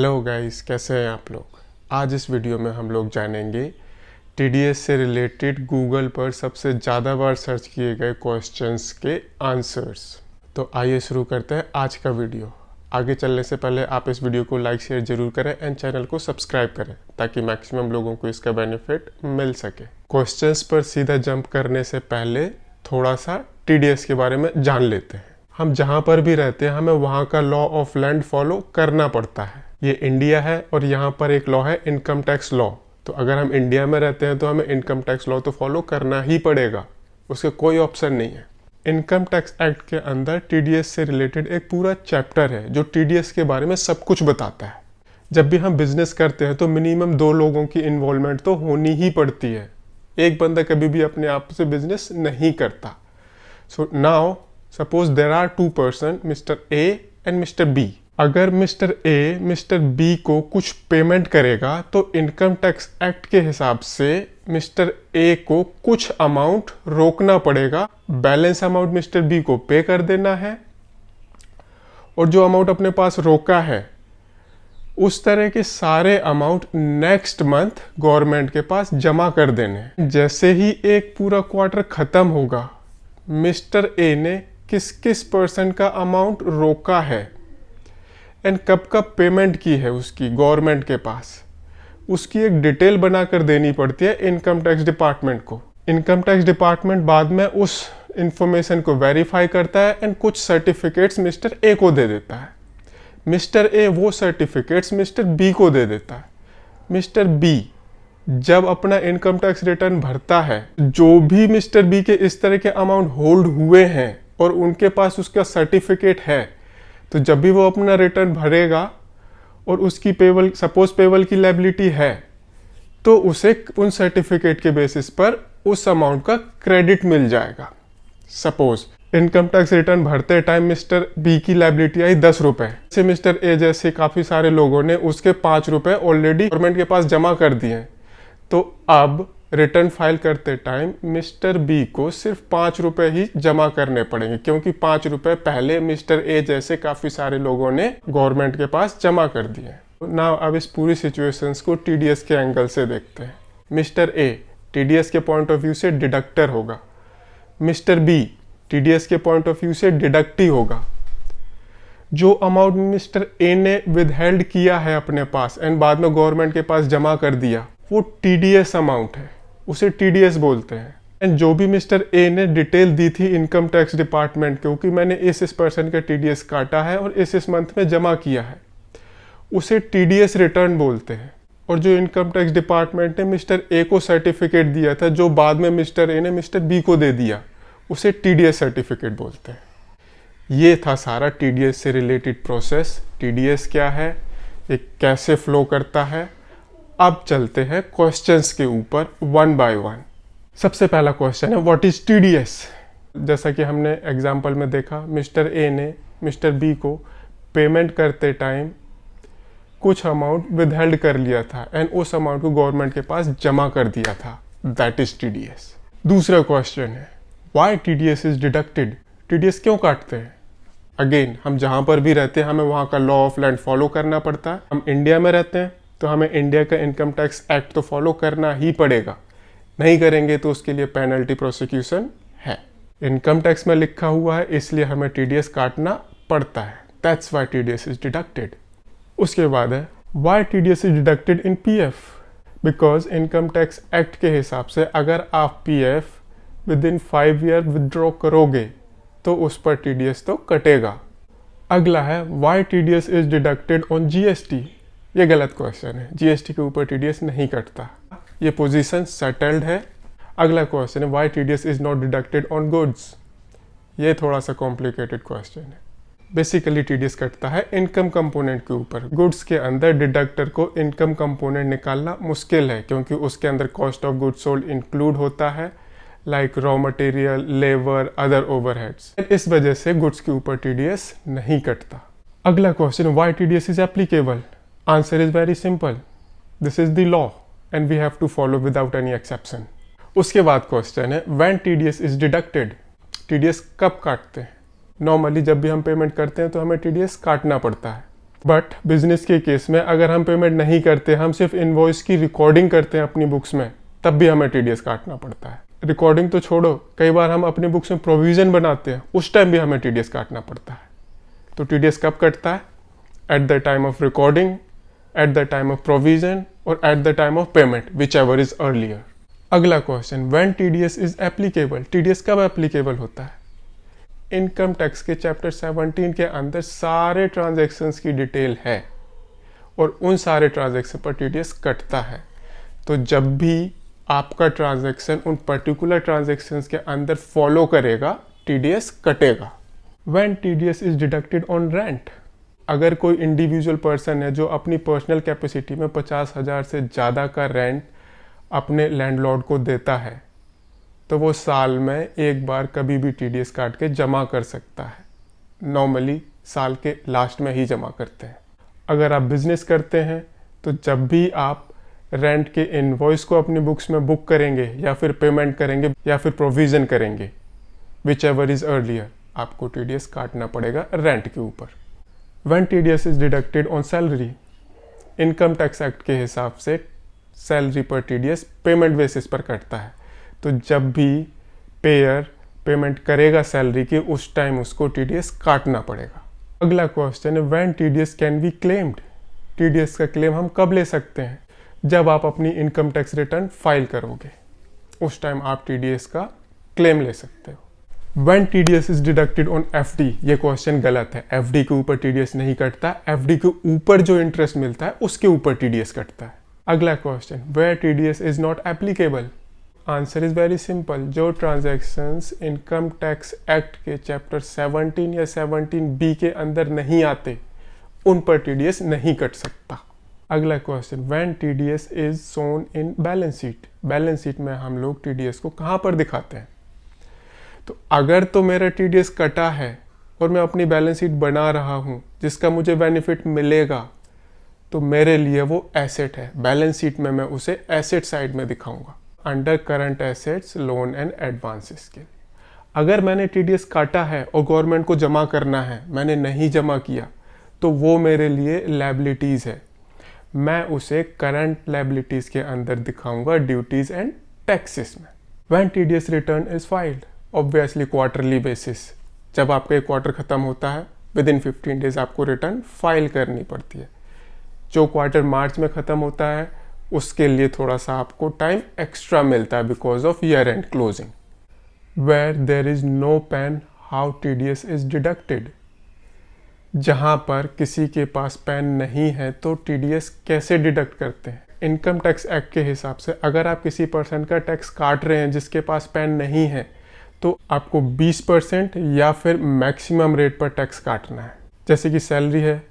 Hello guys, कैसे हैं आप लोग। आज इस वीडियो में हम लोग जानेंगे टीडीएस से रिलेटेड गूगल पर सबसे ज़्यादा बार सर्च किए गए क्वेश्चंस के आंसर्स। तो आइए शुरू करते हैं आज का वीडियो। आगे चलने से पहले आप इस वीडियो को लाइक शेयर जरूर करें एंड चैनल को सब्सक्राइब करें ताकि मैक्सिमम लोगों को इसका बेनिफिट मिल सके। क्वेश्चंस पर सीधा जंप करने से पहले थोड़ा सा टीडीएस के बारे में जान लेते हैं। हम जहाँ पर भी रहते हैं हमें वहाँ का लॉ ऑफ लैंड फॉलो करना पड़ता है। ये इंडिया है और यहाँ पर एक लॉ है इनकम टैक्स लॉ। तो अगर हम इंडिया में रहते हैं तो हमें इनकम टैक्स लॉ तो फॉलो करना ही पड़ेगा, उसके कोई ऑप्शन नहीं है। इनकम टैक्स एक्ट के अंदर टीडीएस से रिलेटेड एक पूरा चैप्टर है जो टीडीएस के बारे में सब कुछ बताता है। जब भी हम बिजनेस करते हैं तो मिनिमम 2 लोगों की इन्वॉल्वमेंट तो होनी ही पड़ती है। एक बंदा कभी भी अपने आप से बिजनेस नहीं करता। So now suppose there are 2 person, mister A and mister B. अगर मिस्टर ए मिस्टर बी को कुछ पेमेंट करेगा तो इनकम टैक्स एक्ट के हिसाब से मिस्टर ए को कुछ अमाउंट रोकना पड़ेगा। बैलेंस अमाउंट मिस्टर बी को पे कर देना है और जो अमाउंट अपने पास रोका है उस तरह के सारे अमाउंट नेक्स्ट मंथ गवर्नमेंट के पास जमा कर देने। जैसे ही एक पूरा क्वार्टर खत्म होगा, मिस्टर ए ने किस किस पर्सन का अमाउंट रोका है एंड कब कब पेमेंट की है उसकी गवर्नमेंट के पास, उसकी एक डिटेल बनाकर देनी पड़ती है इनकम टैक्स डिपार्टमेंट को। इनकम टैक्स डिपार्टमेंट बाद में उस इंफॉर्मेशन को वेरीफाई करता है एंड कुछ सर्टिफिकेट्स मिस्टर ए को दे देता है। मिस्टर ए वो सर्टिफिकेट्स मिस्टर बी को दे देता है। मिस्टर बी जब अपना इनकम टैक्स रिटर्न भरता है, जो भी मिस्टर बी के इस तरह के अमाउंट होल्ड हुए हैं और उनके पास उसका सर्टिफिकेट है, तो जब भी वो अपना रिटर्न भरेगा और उसकी पेबल सपोज पेबल की लायबिलिटी है तो उसे उन सर्टिफिकेट के बेसिस पर उस अमाउंट का क्रेडिट मिल जाएगा। सपोज इनकम टैक्स रिटर्न भरते टाइम मिस्टर बी की लायबिलिटी आई 10 रुपए से मिस्टर ए जैसे काफ़ी सारे लोगों ने उसके 5 रुपए ऑलरेडी गवर्नमेंट के पास जमा कर दिए हैं। तो अब रिटर्न फाइल करते टाइम मिस्टर बी को सिर्फ 5 रुपए ही जमा करने पड़ेंगे क्योंकि 5 रुपए पहले मिस्टर ए जैसे काफ़ी सारे लोगों ने गवर्नमेंट के पास जमा कर दिए। ना अब इस पूरी सिचुएशंस को टीडीएस के एंगल से देखते हैं। मिस्टर ए टीडीएस के पॉइंट ऑफ व्यू से डिडक्टर होगा, मिस्टर बी टीडीएस के पॉइंट ऑफ व्यू से डिडक्टी होगा। जो अमाउंट मिस्टर ए ने विदहेल्ड किया है अपने पास एंड बाद में गवर्नमेंट के पास जमा कर दिया, वो टीडीएस अमाउंट है, उसे टीडीएस बोलते हैं। एंड जो भी मिस्टर ए ने डिटेल दी थी इनकम टैक्स डिपार्टमेंट को कि मैंने इस पर्सन का टीडीएस काटा है और इस मंथ में जमा किया है, उसे टीडीएस रिटर्न बोलते हैं। और जो इनकम टैक्स डिपार्टमेंट ने मिस्टर ए को सर्टिफिकेट दिया था जो बाद में मिस्टर ए ने मिस्टर बी को दे दिया, उसे टीडीएस सर्टिफिकेट बोलते हैं। ये था सारा टीडीएस से रिलेटेड प्रोसेस। टीडीएस क्या है, ये कैसे फ्लो करता है। अब चलते हैं क्वेश्चंस के ऊपर वन बाय वन। सबसे पहला क्वेश्चन है व्हाट इज टीडीएस। जैसा कि हमने एग्जांपल में देखा, मिस्टर ए ने मिस्टर बी को पेमेंट करते टाइम कुछ अमाउंट विदहेल्ड कर लिया था एंड उस अमाउंट को गवर्नमेंट के पास जमा कर दिया था, दैट इज टीडीएस। दूसरा क्वेश्चन है why TDS is deducted. TDS क्यों काटते हैं। अगेन हम जहाँ पर भी रहते हैं हमें वहाँ का लॉ ऑफ लैंड फॉलो करना पड़ता है। हम इंडिया में रहते हैं तो हमें इंडिया का इनकम टैक्स एक्ट तो फॉलो करना ही पड़ेगा, नहीं करेंगे तो उसके लिए पेनल्टी प्रोसिक्यूशन है। इनकम टैक्स में लिखा हुआ है इसलिए हमें टीडीएस काटना पड़ता है, that's why TDS is deducted. उसके बाद है why TDS is deducted in PF. Because income tax act के हिसाब से अगर आप PF with in 5 year withdraw करोगे तो उस पर टीडीएस तो कटेगा। अगला है why TDS is deducted on GST. ये गलत क्वेश्चन है, जीएसटी के ऊपर टीडीएस नहीं कटता, ये पोजीशन सेटल्ड है। अगला क्वेश्चन है why TDS is not deducted on goods. ये थोड़ा सा कॉम्प्लिकेटेड क्वेश्चन है। बेसिकली टीडीएस कटता है इनकम कंपोनेंट के ऊपर। गुड्स के अंदर डिडक्टर को इनकम कंपोनेंट निकालना मुश्किल है क्योंकि उसके अंदर cost of goods sold include होता है, like raw material, labour, other overheads. इस वजह से गुड्स के ऊपर टीडीएस नहीं कटता। अगला question why TDS is applicable. Answer is very simple, this is the law and we have to follow without any exception. उसके बाद क्वेश्चन है when TDS is deducted. TDS कब काटते हैं। नॉर्मली जब भी हम पेमेंट करते हैं तो हमें टीडीएस काटना पड़ता है। बट बिजनेस के केस में अगर हम पेमेंट नहीं करते, हम सिर्फ इनवॉइस की रिकॉर्डिंग करते हैं अपनी बुक्स में, तब भी हमें टीडीएस काटना पड़ता है। रिकॉर्डिंग तो छोड़ो, कई बार हम अपनी बुक्स में प्रोविजन बनाते हैं, उस टाइम भी हमें टीडीएस काटना पड़ता है। तो टीडीएस कब कटता है? At the time of recording, at the time of provision और at the time of payment, whichever is earlier. अगला question, when TDS is applicable? TDS कब एप्लीकेबल होता है? इनकम टैक्स के चैप्टर 17 के अंदर सारे ट्रांजैक्शंस की डिटेल है और उन सारे ट्रांजैक्शन पर टीडीएस कटता है। तो जब भी आपका ट्रांजैक्शन उन पर्टिकुलर ट्रांजैक्शंस के अंदर फॉलो करेगा, टीडीएस कटेगा। When TDS is deducted on rent? अगर कोई इंडिविजुअल पर्सन है जो अपनी पर्सनल कैपेसिटी में 50,000 से ज़्यादा का रेंट अपने लैंडलॉर्ड को देता है, तो वो साल में एक बार कभी भी टीडीएस काट के जमा कर सकता है। नॉर्मली साल के लास्ट में ही जमा करते हैं। अगर आप बिजनेस करते हैं तो जब भी आप रेंट के इनवॉइस को अपनी बुक्स में बुक करेंगे या फिर पेमेंट करेंगे या फिर प्रोविजन करेंगे, विच एवर इज अर्लियर, आपको टीडीएस काटना पड़ेगा रेंट के ऊपर। When TDS is deducted on salary? Income tax act के हिसाब से सैलरी पर टीडीएस पेमेंट बेसिस पर कटता है। तो जब भी पेयर पेमेंट करेगा सैलरी की, उस टाइम उसको टीडीएस काटना पड़ेगा। अगला क्वेश्चन है, when TDS can be claimed? TDS का क्लेम हम कब ले सकते हैं? जब आप अपनी इनकम टैक्स रिटर्न फाइल करोगे, उस टाइम आप टीडीएस का क्लेम ले सकते हो। When TDS is deducted on FD? ये क्वेश्चन गलत है। एफडी के ऊपर टीडीएस नहीं कटता। एफडी के ऊपर जो इंटरेस्ट मिलता है उसके ऊपर टीडीएस कटता है। अगला question, where TDS is not applicable? Answer is very simple. जो ट्रांजैक्शंस इनकम टैक्स एक्ट के चैप्टर 17 या 17B के अंदर नहीं आते, उन पर टीडीएस नहीं कट सकता। अगला question, when TDS is shown in balance sheet? Balance sheet में हम लोग टीडीएस को कहाँ पर दिखाते हैं? तो अगर तो मेरा टीडीएस कटा है और मैं अपनी बैलेंस शीट बना रहा हूँ जिसका मुझे बेनिफिट मिलेगा, तो मेरे लिए वो एसेट है। बैलेंस शीट में मैं उसे एसेट साइड में दिखाऊंगा, under current assets, loan and advances के। अगर मैंने टीडीएस काटा है और गवर्नमेंट को जमा करना है, मैंने नहीं जमा किया, तो वो मेरे लिए लायबिलिटीज़ है। मैं उसे करंट लायबिलिटीज़ के अंदर दिखाऊंगा, ड्यूटीज़ एंड टैक्सेस में। When TDS return is filed? Obviously quarterly basis. जब आपका एक क्वार्टर ख़त्म होता है, विद इन 15 डेज आपको रिटर्न फाइल करनी पड़ती है। जो क्वार्टर मार्च में ख़त्म होता है, उसके लिए थोड़ा सा आपको टाइम एक्स्ट्रा मिलता है because of year end closing. Where there is no PAN, how TDS is deducted? जहाँ पर किसी के पास पैन नहीं है तो टीडीएस कैसे डिडक्ट करते हैं? इनकम टैक्स एक्ट के हिसाब से अगर आप किसी पर्सन का टैक्स काट रहे हैं जिसके पास पैन नहीं है, तो आपको 20% या फिर मैक्सिमम रेट पर टैक्स काटना है। जैसे कि सैलरी है,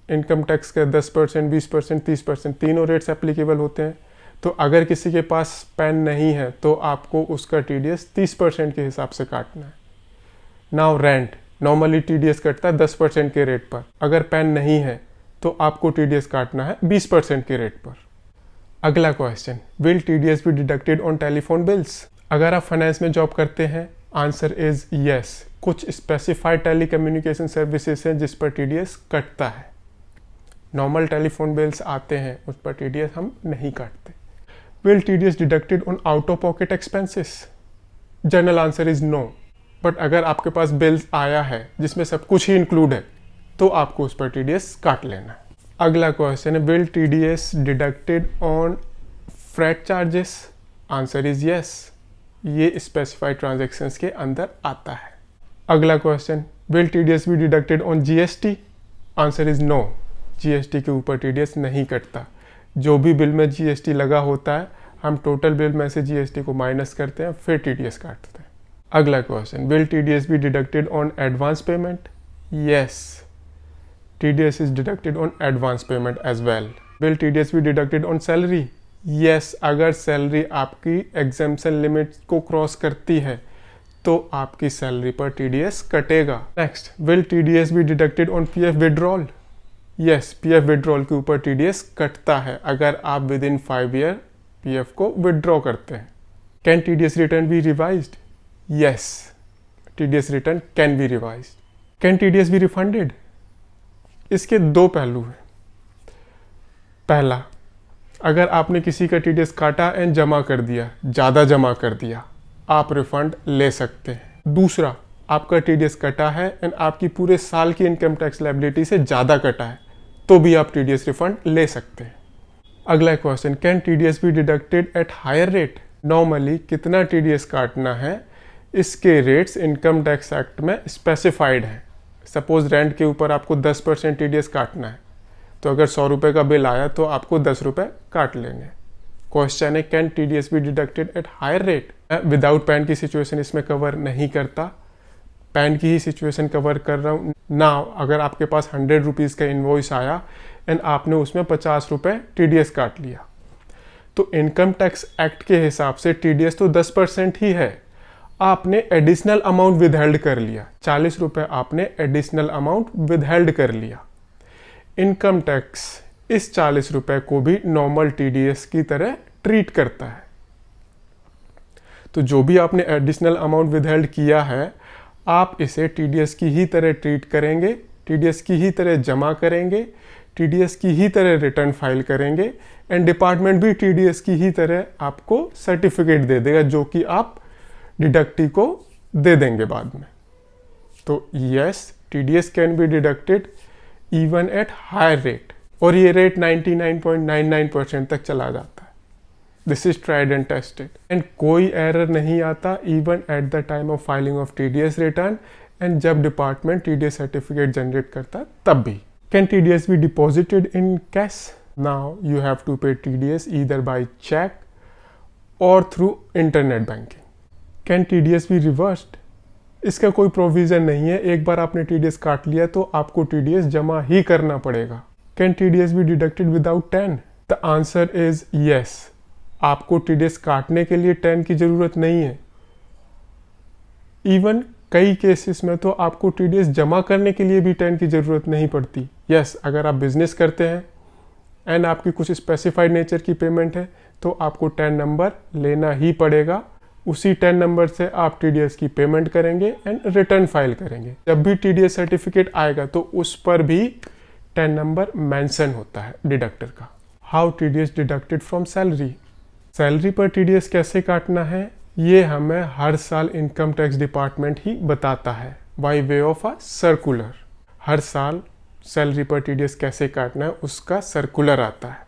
इनकम टैक्स का 10%, 20%, 30%, तीनों रेट्स एप्लीकेबल होते हैं। तो अगर किसी के पास पैन नहीं है तो आपको उसका टीडीएस 30% के हिसाब से काटना है। नाउ रेंट, नॉर्मली टीडीएस कटता है 10% के रेट पर। अगर पैन नहीं है तो आपको टीडीएस काटना है 20% के रेट पर। अगला question, will TDS be deducted on telephone bills? अगर आप फाइनेंस में जॉब करते हैं, आंसर इज यस। कुछ स्पेसिफाइड टेली कम्युनिकेशन सर्विसेज हैं जिस पर टीडीएस कटता है। नॉर्मल टेलीफोन बिल्स आते हैं, उस पर टीडीएस हम नहीं काटते। Will TDS deducted on out of pocket expenses? General answer is no. But अगर आपके पास बिल्स आया है जिसमें सब कुछ ही इंक्लूड है, तो आपको उस पर टीडीएस काट लेना है। अगला क्वेश्चन है, will TDS deducted on freight charges? Answer is yes. ये स्पेसिफाइड ट्रांजैक्शंस के अंदर आता है। अगला question, will TDS be deducted on GST? Answer is no. GST के ऊपर टीडीएस नहीं कटता। जो भी बिल में जीएसटी लगा होता है, हम टोटल बिल में से जीएसटी को माइनस करते हैं, फिर टीडीएस काटते हैं। अगला question, will TDS be deducted on advance payment? Yes, TDS is deducted on advance payment as well. Will TDS be deducted on salary? Yes, अगर सैलरी आपकी एग्जेम्पशन लिमिट को क्रॉस करती है तो आपकी सैलरी पर टीडीएस कटेगा। Next, will TDS be deducted on PF withdrawal? Yes, PF withdrawal के ऊपर टीडीएस कटता है अगर आप विद इन 5 ईयर पीएफ को विड्रॉ करते हैं। Can TDS return be revised? Yes, TDS return can be revised. Can TDS be refunded? इसके दो पहलू हैं। पहला, अगर आपने किसी का टीडीएस काटा एंड जमा कर दिया, ज़्यादा जमा कर दिया, आप रिफंड ले सकते हैं। दूसरा, आपका टीडीएस कटा है एंड आपकी पूरे साल की इनकम टैक्स लायबिलिटी से ज़्यादा कटा है, तो भी आप टीडीएस रिफंड ले सकते हैं। अगला question, can TDS be deducted at higher rate? Normally कितना टीडीएस काटना है, इसके रेट्स इनकम टैक्स एक्ट में स्पेसिफाइड हैं। सपोज रेंट के ऊपर आपको 10% टीडीएस काटना है, तो अगर 100 रुपये का बिल आया तो आपको 10 रुपये काट लेने। क्वेश्चन है, can TDS be deducted at higher rate? Without PAN की सिचुएशन इसमें कवर नहीं करता, पैन की ही सिचुएशन कवर कर रहा हूँ ना। अगर आपके पास 100 रुपीज़ का इन्वॉइस आया एंड आपने उसमें 50 रुपये टीडीएस काट लिया, तो इनकम टैक्स एक्ट के हिसाब से टीडीएस तो 10% ही है। आपने एडिशनल अमाउंट विदहेल्ड कर लिया, 40 रुपये आपने एडिशनल अमाउंट विदहेल्ड कर लिया। इनकम टैक्स इस 40 रुपये को भी नॉर्मल टीडीएस की तरह ट्रीट करता है। तो जो भी आपने एडिशनल अमाउंट विदहेल्ड किया है, आप इसे टीडीएस की ही तरह ट्रीट करेंगे, टीडीएस की ही तरह जमा करेंगे, टीडीएस की ही तरह रिटर्न फाइल करेंगे एंड डिपार्टमेंट भी टीडीएस की ही तरह आपको सर्टिफिकेट दे देगा, जो कि आप डिडक्टी को दे देंगे बाद में। तो yes, TDS can be deducted even at higher rate, और ये रेट 99.99% तक चला जाता है। This is tried and tested and कोई एरर नहीं आता even at the time of filing of TDS return and जब डिपार्टमेंट टीडीएस सर्टिफिकेट जनरेट करता है तब भी। Can TDS be deposited in cash? Now you have to pay TDS either by cheque और through internet banking. Can TDS be reversed? इसका कोई provision नहीं है। एक बार आपने टीडीएस काट लिया तो आपको टीडीएस जमा ही करना पड़ेगा। Can TDS be deducted without 10? The answer is yes. आपको टीडीएस काटने के लिए 10 की जरूरत नहीं है। इवन कई केसेस में तो आपको टीडीएस जमा करने के लिए भी 10 की जरूरत नहीं पड़ती। यस, अगर आप बिजनेस करते हैं एंड आपकी कुछ स्पेसिफाइड नेचर की पेमेंट है तो आपको 10 नंबर लेना ही पड़ेगा। उसी 10 नंबर से आप टीडीएस की पेमेंट करेंगे एंड रिटर्न फाइल करेंगे। जब भी टीडीएस सर्टिफिकेट आएगा तो उस पर भी 10 नंबर मेंशन होता है डिडक्टर का। How TDS deducted from salary? Salary पर टीडीएस कैसे काटना है, ये हमें हर साल इनकम टैक्स डिपार्टमेंट ही बताता है by way of a circular. हर साल सैलरी पर टीडीएस कैसे काटना है उसका सर्कुलर आता है।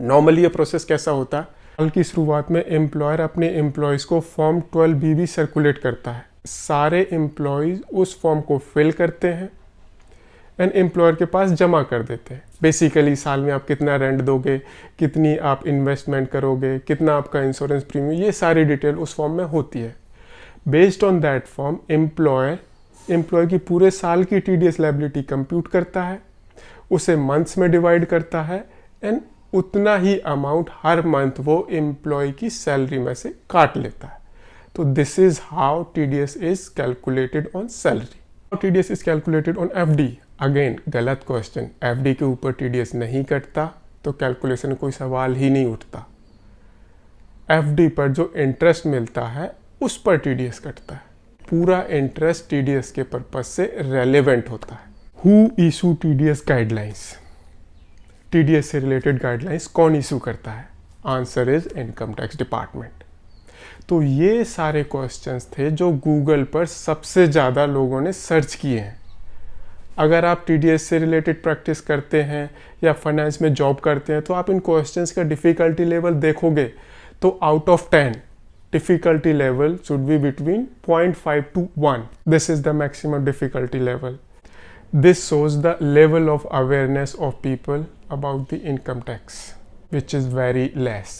नॉर्मली ये प्रोसेस कैसा होता है, साल की शुरुआत में एम्प्लॉयर अपने एम्प्लॉयज़ को फॉर्म 12B सर्कुलेट करता है। सारे एम्प्लॉयज़ उस फॉर्म को फिल करते हैं एंड एम्प्लॉयर के पास जमा कर देते हैं। बेसिकली साल में आप कितना रेंट दोगे, कितनी आप इन्वेस्टमेंट करोगे, कितना आपका इंश्योरेंस प्रीमियम, ये सारी डिटेल उस फॉर्म में होती है। Based on that form employee की पूरे साल की टीडीएस लायबिलिटी कंप्यूट करता है, उसे मंथ्स में डिवाइड करता है एंड उतना ही अमाउंट हर मंथ वो एम्प्लॉय की सैलरी में से काट लेता है। तो this is how TDS is calculated on salary. TDS is calculated on FD? Again गलत क्वेश्चन। एफडी के ऊपर टीडीएस नहीं कटता तो कैलकुलेशन कोई सवाल ही नहीं उठता। एफडी पर जो इंटरेस्ट मिलता है उस पर टीडीएस कटता है। पूरा इंटरेस्ट टीडीएस के पर्पस से रेलेवेंट होता है। Who issue TDS guidelines? TDS से रिलेटेड गाइडलाइंस कौन इशू करता है? Answer is income tax department. तो ये सारे क्वेश्चंस थे जो गूगल पर सबसे ज़्यादा लोगों ने सर्च किए हैं। अगर आप टीडीएस से रिलेटेड प्रैक्टिस करते हैं या फाइनेंस में जॉब करते हैं तो आप इन क्वेश्चंस का डिफ़िकल्टी लेवल देखोगे तो out of 10 difficulty level should be between 0.5 to 1. This is the maximum difficulty level. This shows the level of awareness of people about the income tax, which is very less.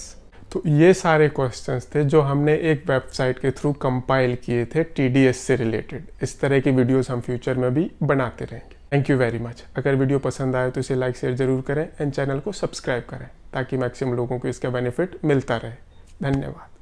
तो ये सारे questions थे जो हमने एक website के through compile किए थे टीडीएस से रिलेटेड। इस तरह की वीडियोस हम फ्यूचर में भी बनाते रहेंगे। Thank you very much. अगर वीडियो पसंद आए तो इसे लाइक शेयर जरूर करें एंड चैनल को सब्सक्राइब करें ताकि मैक्सिमम लोगों को इसका बेनिफिट मिलता रहे। धन्यवाद।